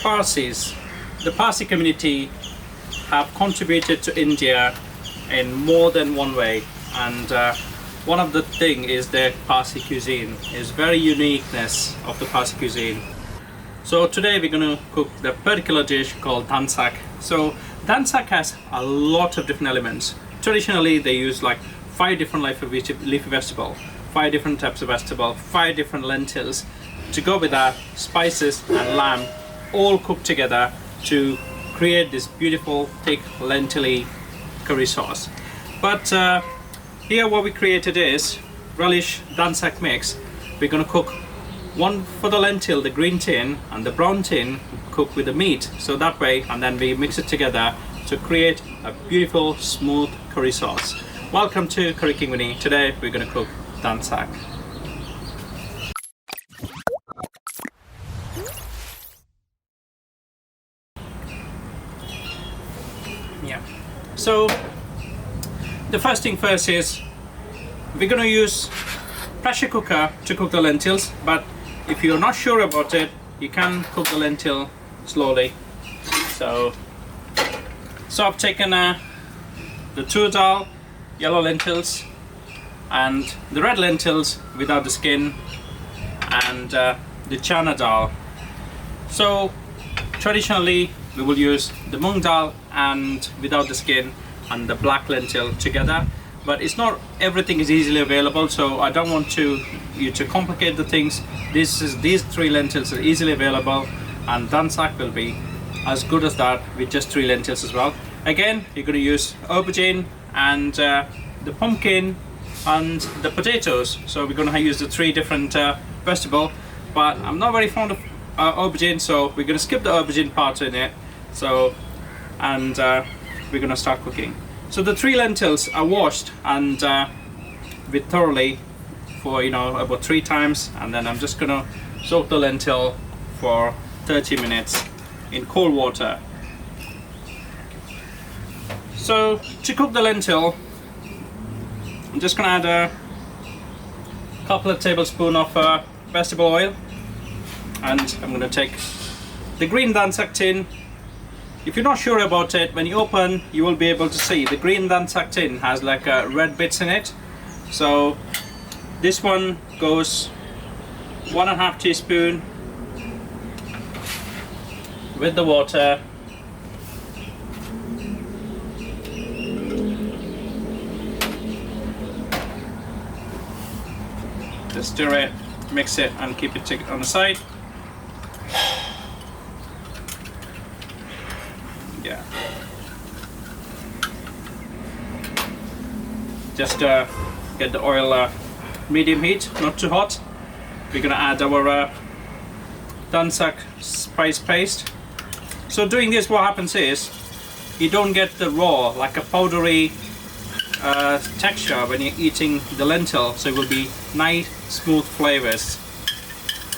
Parsis. The Parsi community have contributed to India in more than one way, and one of the thing is their Parsi cuisine. Is very uniqueness of the Parsi cuisine. So today we're going to cook the particular dish called Dhansak. So Dhansak has a lot of different elements. Traditionally they use like 5 different leafy vegetable, 5 different types of vegetable, 5 different lentils. To go with that, spices and lamb all cooked together to create this beautiful thick lentil curry sauce. But here what we created is Relish Dhansak mix. We're going to cook one for the lentil, the green tin, and the brown tin cook with the meat. So that way, and then we mix it together to create a beautiful smooth curry sauce. Welcome to Currykingvinny. Today we're going to cook Dhansak. Yeah. So the first thing first is we're going to use pressure cooker to cook the lentils, but if you're not sure about it, you can cook the lentil slowly. So I've taken the tur dal, yellow lentils, and the red lentils without the skin, and the chana dal. So traditionally we will use the mung dal and without the skin and the black lentil together, but it's not everything is easily available, so I don't want you to complicate the things. These 3 lentils are easily available, and Dhansak will be as good as that with just 3 lentils as well. Again, you're going to use aubergine and the pumpkin and the potatoes. So we're going to use the 3 different vegetable, but I'm not very fond of aubergine, so we're going to skip the aubergine part in it. So we're going to start cooking. So the 3 lentils are washed and with thoroughly for about 3 times, and then I'm just going to soak the lentil for 30 minutes in cold water. So to cook the lentil, I'm just going to add a couple of tablespoons of vegetable oil, and I'm going to take the green Dhansak tin. If you're not sure about it, when you open, you will be able to see the green Dhansak tin has like red bits in it. So this one goes 1.5 teaspoon with the water. Just stir it, mix it, and keep it on the side. Yeah. Just get the oil medium heat, not too hot. We're gonna add our Dhansak spice paste. So doing this, what happens is you don't get the raw, like a powdery texture when you're eating the lentil, so it will be nice smooth flavors.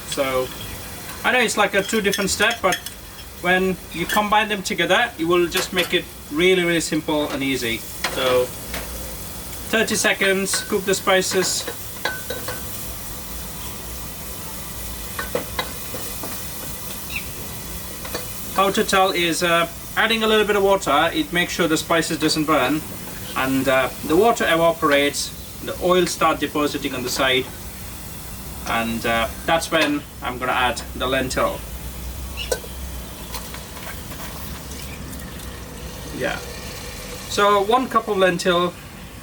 So I know it's like a 2 different steps, but when you combine them together, it will just make it really simple and easy. So 30 seconds, cook the spices. How to tell is adding a little bit of water, it makes sure the spices doesn't burn, and the water evaporates, the oil starts depositing on the side, and that's when I'm going to add the lentil. Yeah. So 1 cup of lentil,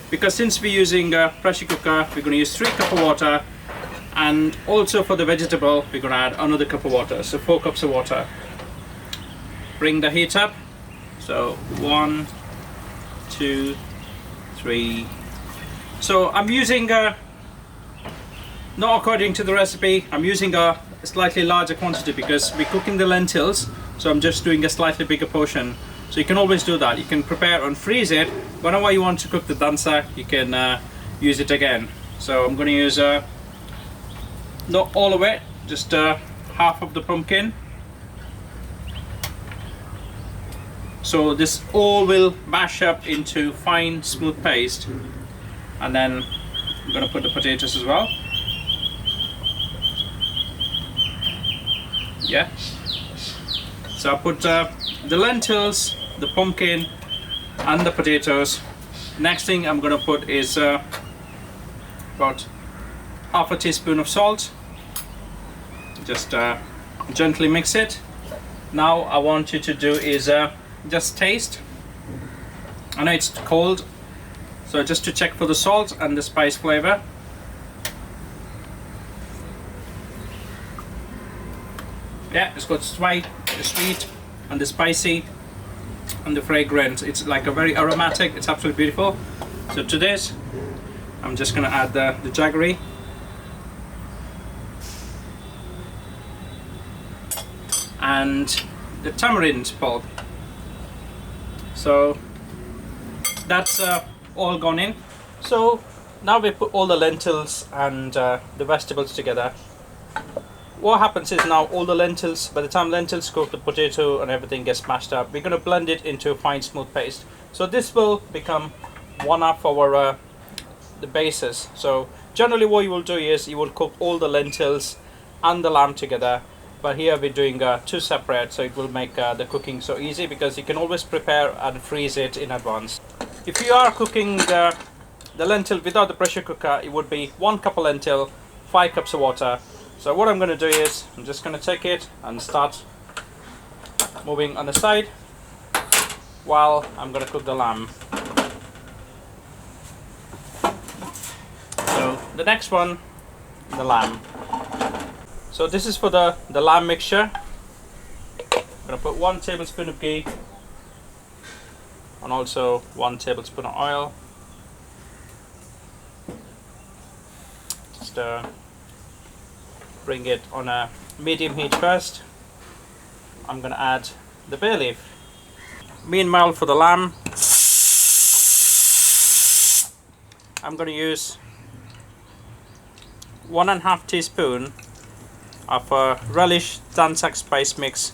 because since we're using a pressure cooker, we're going to use 3 cups of water, and also for the vegetable we're going to add another cup of water, so 4 cups of water. Bring the heat up. So 1, 2, 3. So I'm using not according to the recipe, I'm using a slightly larger quantity because we're cooking the lentils, so I'm just doing a slightly bigger portion. So you can always do that. You can prepare and freeze it. Whenever you want to cook the Dhansak, you can use it again. So I'm going to use not all of it, just half of the pumpkin. So this all will mash up into fine smooth paste, and then I'm going to put the potatoes as well. Yeah. So I put the lentils, the pumpkin and the potatoes. Next thing I'm gonna put is about half a teaspoon of salt. Just gently mix it. Now I want you to do is just taste. I know it's cold, so just to check for the salt and the spice flavor. Yeah, it's got the sweet and the spicy and the fragrance. It's like a very aromatic. It's absolutely beautiful. So to this, I'm just gonna add the jaggery. And the tamarind pulp. So that's all gone in. So now we put all the lentils and the vegetables together. What happens is now all the lentils, by the time lentils cook, the potato and everything gets mashed up. We're going to blend it into a fine smooth paste. So this will become one of our the bases. So generally what you will do is you will cook all the lentils and the lamb together. But here we're doing two separate, so it will make the cooking so easy because you can always prepare and freeze it in advance. If you are cooking the lentil without the pressure cooker, it would be 1 cup of lentil, 5 cups of water. So what I'm going to do is I'm just going to take it and start moving on the side while I'm going to cook the lamb. So the next one, the lamb. So this is for the lamb mixture. I'm going to put 1 tablespoon of ghee and also 1 tablespoon of oil. Just bring it on a medium heat first. I'm going to add the bay leaf. Meanwhile, for the lamb, I'm going to use 1.5 teaspoon of a Relish Dhansak spice mix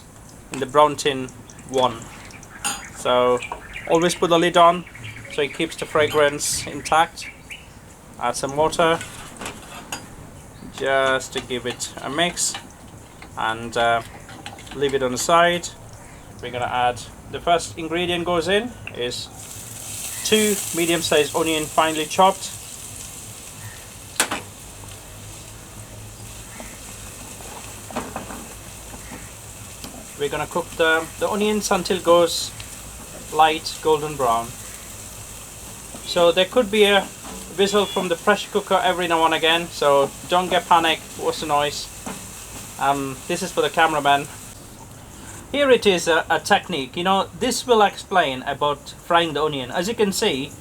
in the brown tin 1. So always put the lid on so it keeps the fragrance intact. Add some water just to give it a mix and leave it on the side. We're gonna add, the first ingredient goes in is 2 medium-sized onion finely chopped. We're gonna cook the onions until it goes light golden brown. So there could be a whistle from the pressure cooker every now and again, so don't get panicked. What's the noise? This is for the cameraman. Here it is a technique. You know, this will explain about frying the onion. As you can see,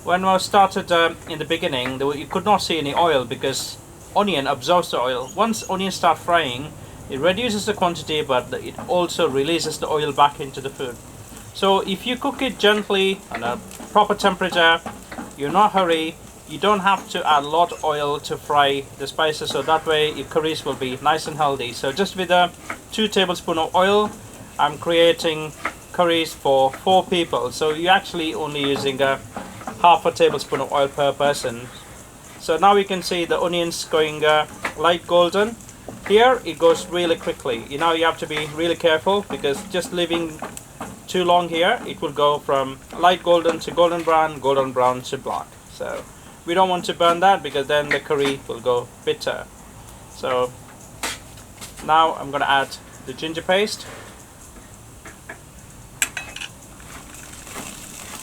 when I started in the beginning, you could not see any oil because onion absorbs the oil. Once onions start frying, it reduces the quantity, but it also releases the oil back into the food. So if you cook it gently at a proper temperature, you're not hurry, you don't have to add a lot of oil to fry the spices, so that way your curries will be nice and healthy. So just with 2 tablespoons of oil, I'm creating curries for 4 people. So you're actually only using half a tablespoon of oil per person. So now you can see the onions going light golden. Here it goes really quickly. You know, you have to be really careful because just leaving too long here, it will go from light golden to golden brown to black. So we don't want to burn that because then the curry will go bitter. So now I'm going to add the ginger paste.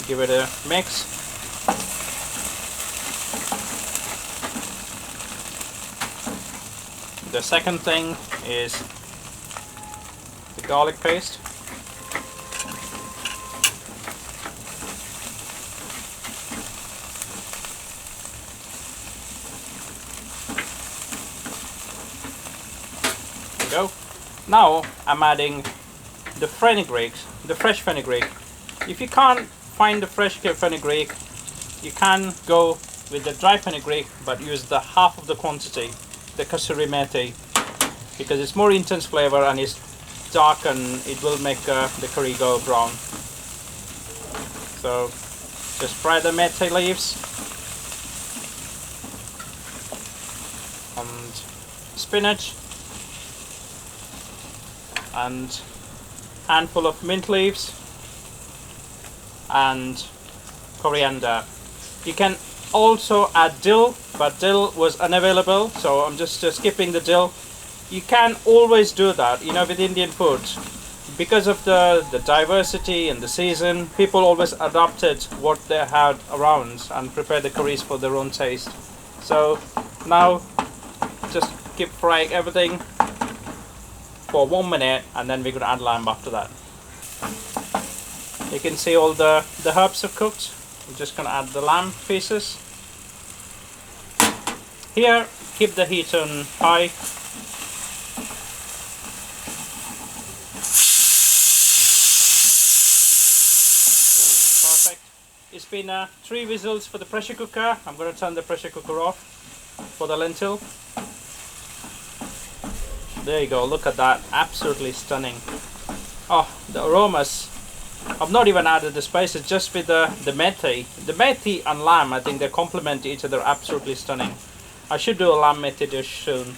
Give it a mix. The second thing is the garlic paste. There we go. Now I'm adding the fenugreek, the fresh fenugreek. If you can't find the fresh fenugreek, you can go with the dry fenugreek, but use the half of the quantity, the kasuri methi, because it's more intense flavor and it's dark and it will make the curry go brown. So just fry the methi leaves and spinach and handful of mint leaves and coriander. You can also add dill, but dill was unavailable, so I'm just skipping the dill. You can always do that, you know, with Indian food. Because of the diversity and the season, people always adopted what they had around and prepare the curries for their own taste. So now just keep frying everything for 1 minute, and then we're going to add lamb after that. You can see all the herbs have cooked. I'm just going to add the lamb pieces. Here, keep the heat on high. Perfect. It's been 3 whistles for the pressure cooker. I'm going to turn the pressure cooker off for the lentil. There you go, look at that, absolutely stunning. Oh, the aromas. I've not even added the spices, just with the methi. The methi and lamb, I think they complement each other, absolutely stunning. I should do a lamb methi dish soon.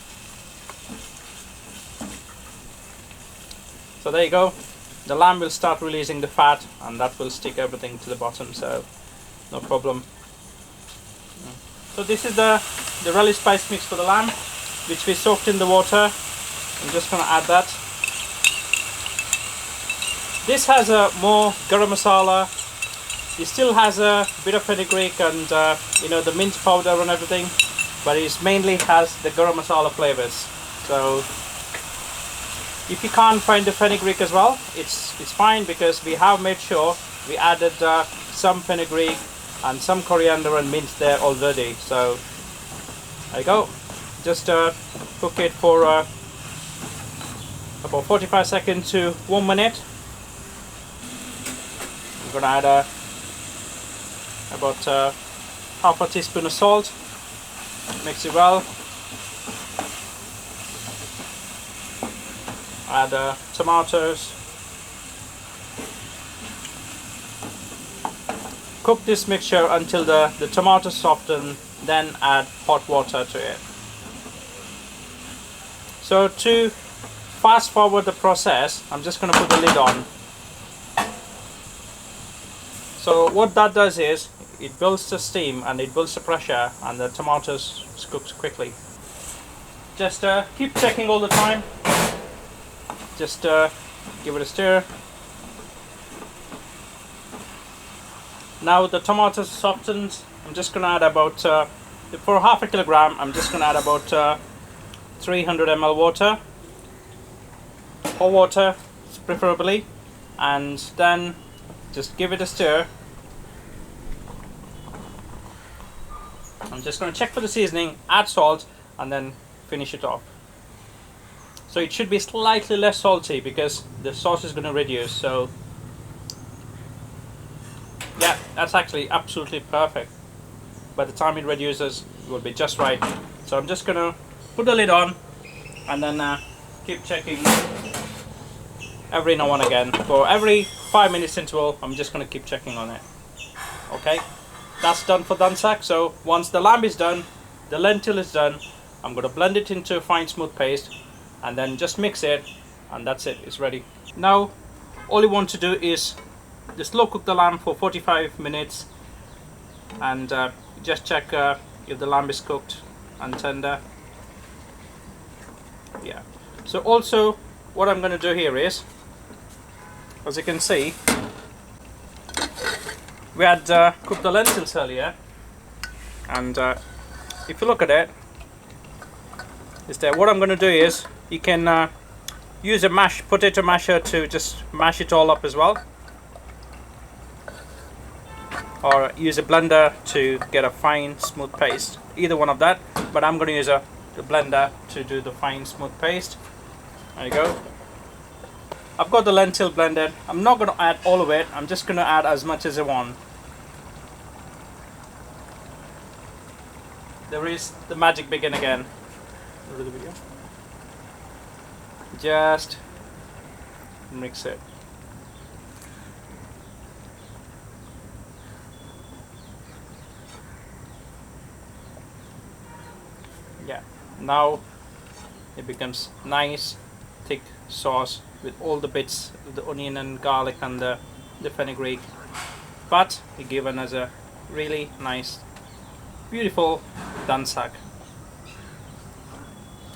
So there you go. The lamb will start releasing the fat, and that will stick everything to the bottom, so no problem. So this is the relish spice mix for the lamb, which we soaked in the water. I'm just going to add that. This has a more garam masala. It still has a bit of fenugreek and you know, the mint powder and everything, but it mainly has the garam masala flavors. So if you can't find the fenugreek as well, it's fine, because we have made sure we added some fenugreek and some coriander and mint there already. So there you go. Just cook it for about 45 seconds to 1 minute. I'm going to add about half a teaspoon of salt. Mix it well. Add tomatoes. Cook this mixture until the tomatoes soften, then add hot water to it. So to fast forward the process, I'm just going to put the lid on. So what that does is, it builds the steam and it builds the pressure, and the tomatoes cooks quickly. Just keep checking all the time. Just give it a stir. Now the tomatoes softened. I'm just going to add about, for half a kilogram, I'm just going to add about 300 ml water. Hot water preferably, and then just give it a stir. I'm just going to check for the seasoning, add salt, and then finish it off. So it should be slightly less salty because the sauce is going to reduce. So yeah, that's actually absolutely perfect. By the time it reduces, it will be just right. So I'm just going to put the lid on, and then keep checking every now and again. For every 5 minutes interval, I'm just going to keep checking on it. Okay, that's done for Dhansak. So once the lamb is done, the lentil is done, I'm going to blend it into a fine smooth paste, and then just mix it, and that's it, it's ready. Now all you want to do is just slow cook the lamb for 45 minutes, and just check if the lamb is cooked and tender. Yeah. So also what I'm going to do here is, as you can see, we had cooked the lentils earlier, and if you look at it, is that what I'm going to do is, you can use a potato masher to just mash it all up as well, or use a blender to get a fine smooth paste, either one of that, but I'm going to use the blender to do the fine smooth paste. There you go. I've got the lentil blended. I'm not going to add all of it, I'm just going to add as much as I want. There is the magic begin again. Go to the video. Just mix it. Yeah, now it becomes nice, aromatic sauce with all the bits, the onion and garlic and the fenugreek, but given as a really nice, beautiful dhansak.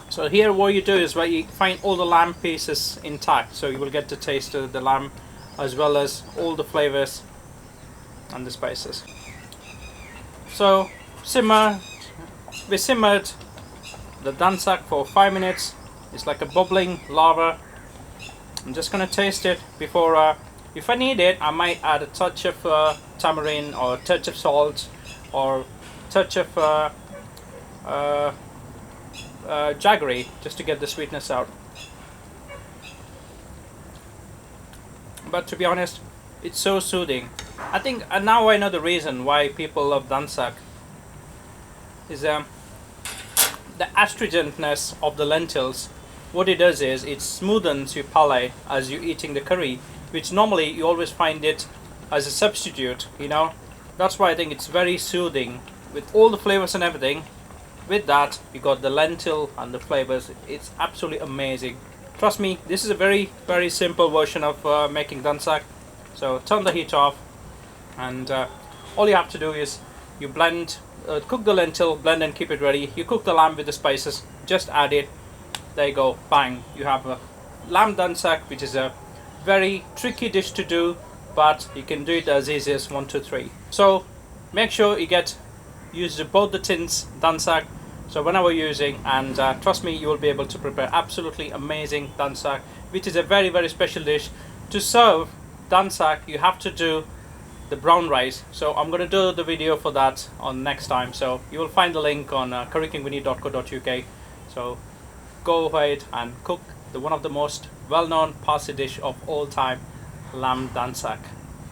So here what you do is where you find all the lamb pieces intact, so you will get to taste the lamb as well as all the flavors and the spices. So we simmered the dhansak for 5 minutes. It's like a bubbling lava. I'm just gonna taste it before, if I need it, I might add a touch of tamarind or a touch of salt or a touch of jaggery just to get the sweetness out. But to be honest, it's so soothing. I think now I know the reason why people love dhansak is the astringentness of the lentils. What it does is it smoothens your palate as you're eating the curry, which normally you always find it as a substitute, you know. That's why I think it's very soothing with all the flavors and everything. With that, you got the lentil and the flavors. It's absolutely amazing. Trust me, this is a very, very simple version of making dhansak. So turn the heat off, and all you have to do is you blend, cook the lentil, blend and keep it ready. You cook the lamb with the spices, just add it. There you go, bang! You have a lamb dhansak, which is a very tricky dish to do, but you can do it as easy as 1, 2, 3. So make sure you use both the tins dhansak. So whenever you're using, and trust me, you will be able to prepare absolutely amazing dhansak, which is a very, very special dish. To serve dhansak, you have to do the brown rice. So I'm going to do the video for that on next time. So you will find the link on currykingvinny.co.uk. So go ahead and cook one of the most well-known Parsi dish of all time, lamb dhansak.